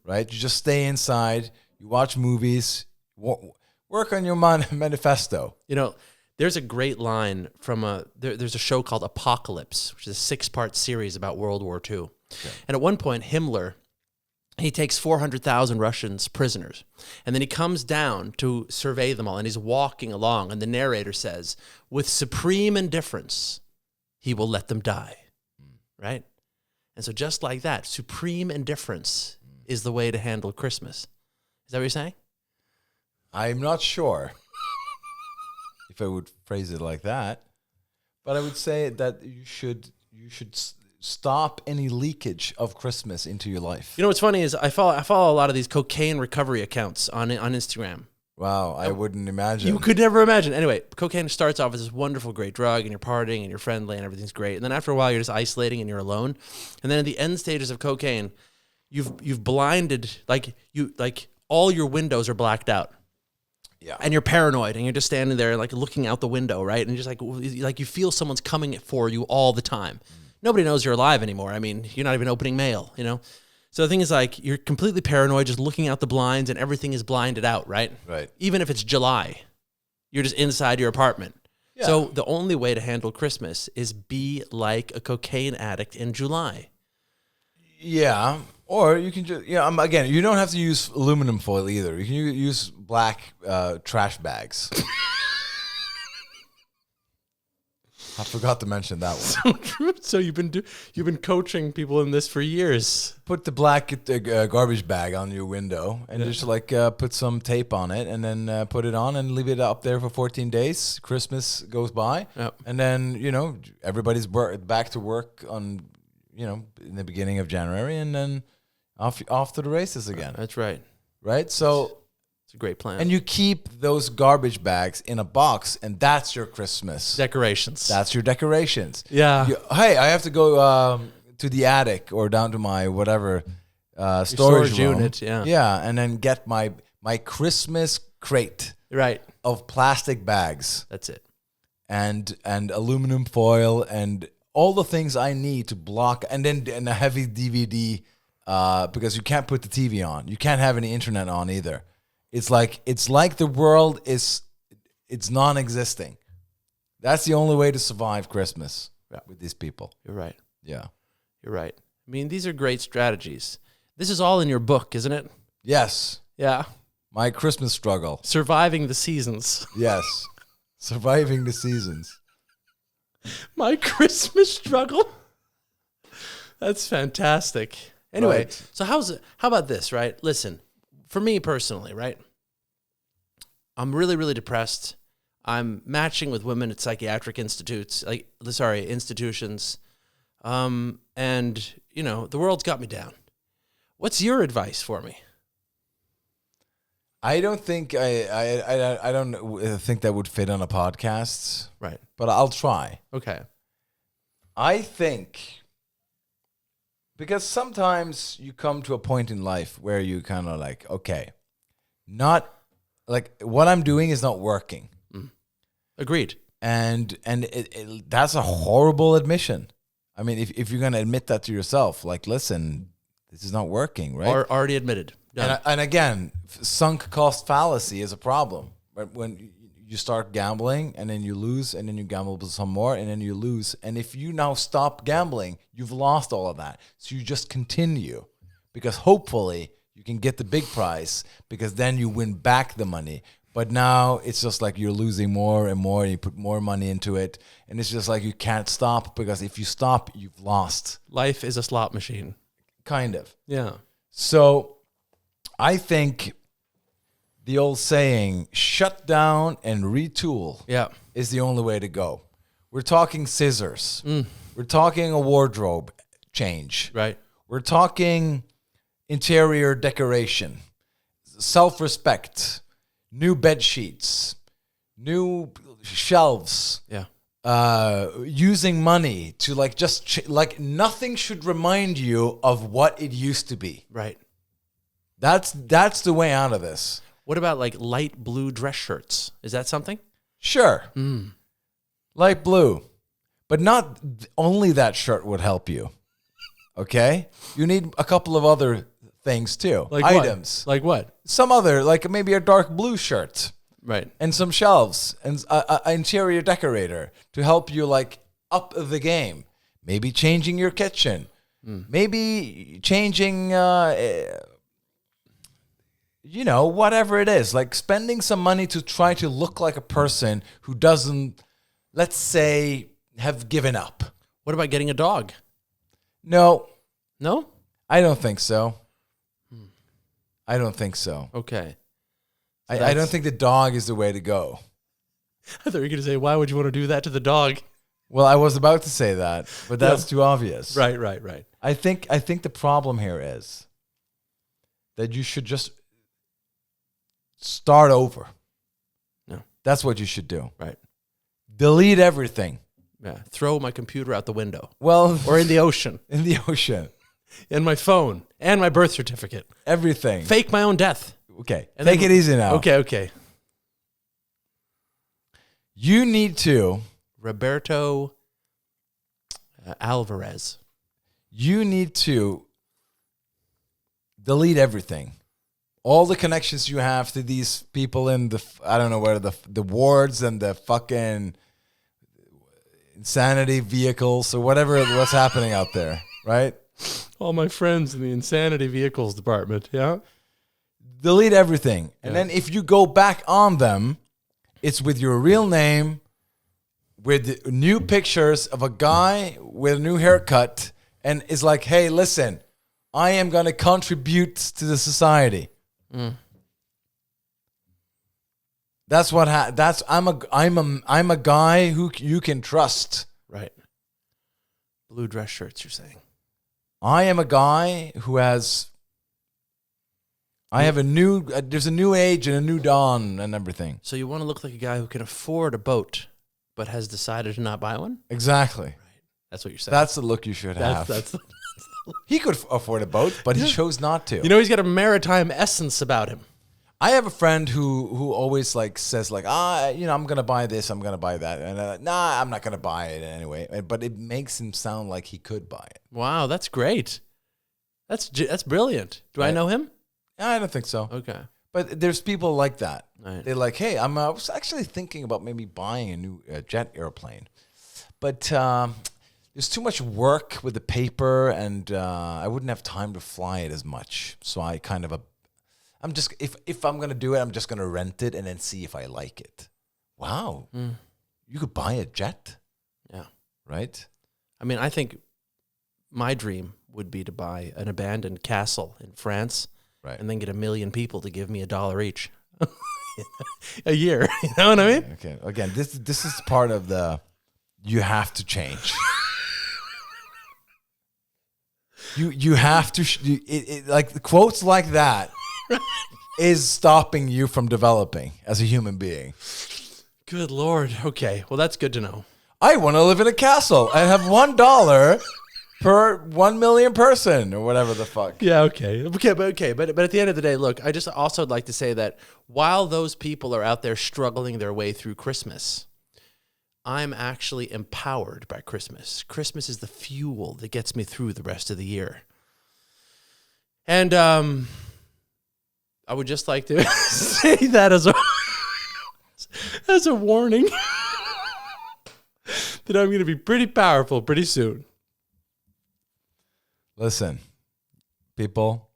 right? You just stay inside. You watch movies. Work on your manifesto. You know, there's a great line from there's a show called Apocalypse, which is a 6-part series about World War II. Okay. And at one point, Himmler, he takes 400,000 Russians prisoners, and then he comes down to survey them all, and he's walking along, and the narrator says, with supreme indifference, he will let them die, right? And so just like that, supreme indifference is the way to handle Christmas. Is that what you're saying? I'm not sure if I would phrase it like that, but I would say that you should stop any leakage of Christmas into your life. You know what's funny is I follow a lot of these cocaine recovery accounts on Instagram. Wow, I wouldn't imagine. You could never imagine. Anyway, cocaine starts off as this wonderful, great drug, and you're partying, and you're friendly, and everything's great. And then after a while, you're just isolating, and you're alone. And then in the end stages of cocaine, you've blinded, like all your windows are blacked out. Yeah. And you're paranoid, and you're just standing there, like looking out the window, right? And just like you feel someone's coming for you all the time. Nobody knows you're alive anymore. I mean, you're not even opening mail, you know? So the thing is, like, you're completely paranoid, just looking out the blinds, and everything is blinded out, right? Right. Even if it's July, you're just inside your apartment. Yeah. So the only way to handle Christmas is be like a cocaine addict in July. Yeah. Or you can just, again, you don't have to use aluminum foil either. You can use black trash bags. I forgot to mention that one. So true. So you've been coaching people in this for years. Put the black garbage bag on your window and just like put some tape on it and then put it on and leave it up there for 14 days. Christmas goes by. Yep. And then, everybody's back to work on, in the beginning of January and then off to the races again. That's right. Right? So it's a great plan. And you keep those garbage bags in a box, and that's your Christmas. Decorations. That's your decorations. Yeah. Hey, I have to go to the attic or down to my whatever storage room. Unit. Yeah. Yeah, and then get my Christmas crate. Right. Of plastic bags. That's it. And aluminum foil and all the things I need to block, and a heavy DVD because you can't put the TV on. You can't have any internet on either. It's like the world it's non-existing. That's the only way to survive Christmas with these people. You're right. Yeah. You're right. I mean, these are great strategies. This is all in your book, isn't it? Yes. Yeah. My Christmas struggle. Surviving the seasons. Yes. Surviving the seasons. My Christmas struggle. That's fantastic. Anyway, right. So how about this, right? Listen, for me personally, right? I'm really, really depressed. I'm matching with women at psychiatric institutions. And, the world's got me down. What's your advice for me? I don't think I don't think that would fit on a podcast, Right. but I'll try. Okay. I think because sometimes you come to a point in life where you kind of like, okay, not like what I'm doing is not working. Agreed. And that's a horrible admission. I mean, if you're going to admit that to yourself, like, listen, this is not working, right? Or already admitted. Done. And again, sunk cost fallacy is a problem. Right? When you start gambling and then you lose and then you gamble some more and then you lose. And if you now stop gambling, you've lost all of that. So you just continue because hopefully you can get the big prize because then you win back the money. But now it's just like you're losing more and more and you put more money into it. And it's just like you can't stop because if you stop, you've lost. Life is a slot machine. Kind of. Yeah. So I think the old saying, shut down and retool is the only way to go. We're talking scissors. We're talking a wardrobe change. Right. We're talking interior decoration, self-respect, new bed sheets, new shelves. Yeah. Using money to like just like nothing should remind you of what it used to be. Right. That's the way out of this. What about like light blue dress shirts? Is that something? Sure. Light blue. But not only that shirt would help you. Okay? You need a couple of other things too. Like items. What? Like what? Some other, like maybe a dark blue shirt. Right. And some shelves and an interior decorator to help you like up the game. Maybe changing your kitchen. Maybe changing, whatever it is. Like spending some money to try to look like a person who doesn't, let's say, have given up. What about getting a dog? No, No? I don't think so. I don't think so. Okay. I don't think the dog is the way to go. I thought you were going to say, why would you want to do that to the dog? Well, I was about to say that, but that's too obvious. Right. I think the problem here is that you should just start over. No. That's what you should do. Right. Delete everything. Yeah. Throw my computer out the window. Well, Or in the ocean. in the ocean. And my phone. And my birth certificate. Everything. Fake my own death. Okay. And Take then- it easy now. Okay. You need to Roberto Alvarez. You need to delete everything. All the connections you have to these people in I don't know where the wards and the fucking insanity vehicles or what's happening out there, right? All my friends in the insanity vehicles department, yeah? Delete everything. And then if you go back on them, it's with your real name, with new pictures of a guy with a new haircut, and it's like, hey, listen, I am going to contribute to the society. That's what I'm a guy who you can trust. Right. Blue dress shirts, you're saying. I am a guy who has. I have there's a new age and a new dawn and everything. So you want to look like a guy who can afford a boat, but has decided to not buy one? Exactly. That's what you're saying. That's the look you should have. He could afford a boat, but he chose not to. You know, he's got a maritime essence about him. I have a friend who always like says like, I'm gonna buy this, I'm gonna buy that, and nah, I'm not gonna buy it anyway. But it makes him sound like he could buy it. Wow, that's great. That's brilliant. Do I know him? I don't think so. Okay. But there's people like that. Right. They're like, hey, I was actually thinking about maybe buying a new jet airplane, but there's too much work with the paper, and I wouldn't have time to fly it as much. So I kind of I'm just if I'm gonna do it, I'm just gonna rent it and then see if I like it. Wow, you could buy a jet. Yeah. Right. I mean, I think my dream would be to buy an abandoned castle in France, right, and then get 1 million people to give me $1 each a year. You know what I mean? Okay. Again, this is part of the you have to change. You have to like quotes like that is stopping you from developing as a human being. Good Lord. Okay. Well, that's good to know. I want to live in a castle and have $1 per 1 million person or whatever the fuck. Yeah, okay. But at the end of the day, look, I just also would like to say that while those people are out there struggling their way through Christmas, I'm actually empowered by Christmas. Christmas is the fuel that gets me through the rest of the year. And I would just like to say that as a warning that I'm going to be pretty powerful pretty soon. Listen, people,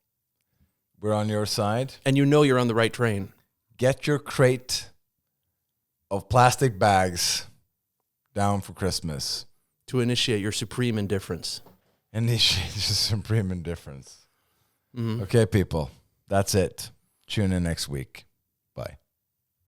we're on your side. And you know you're on the right train. Get your crate of plastic bags down for Christmas. To initiate your supreme indifference. Initiate your supreme indifference. Mm-hmm. Okay, people, that's it. Tune in next week.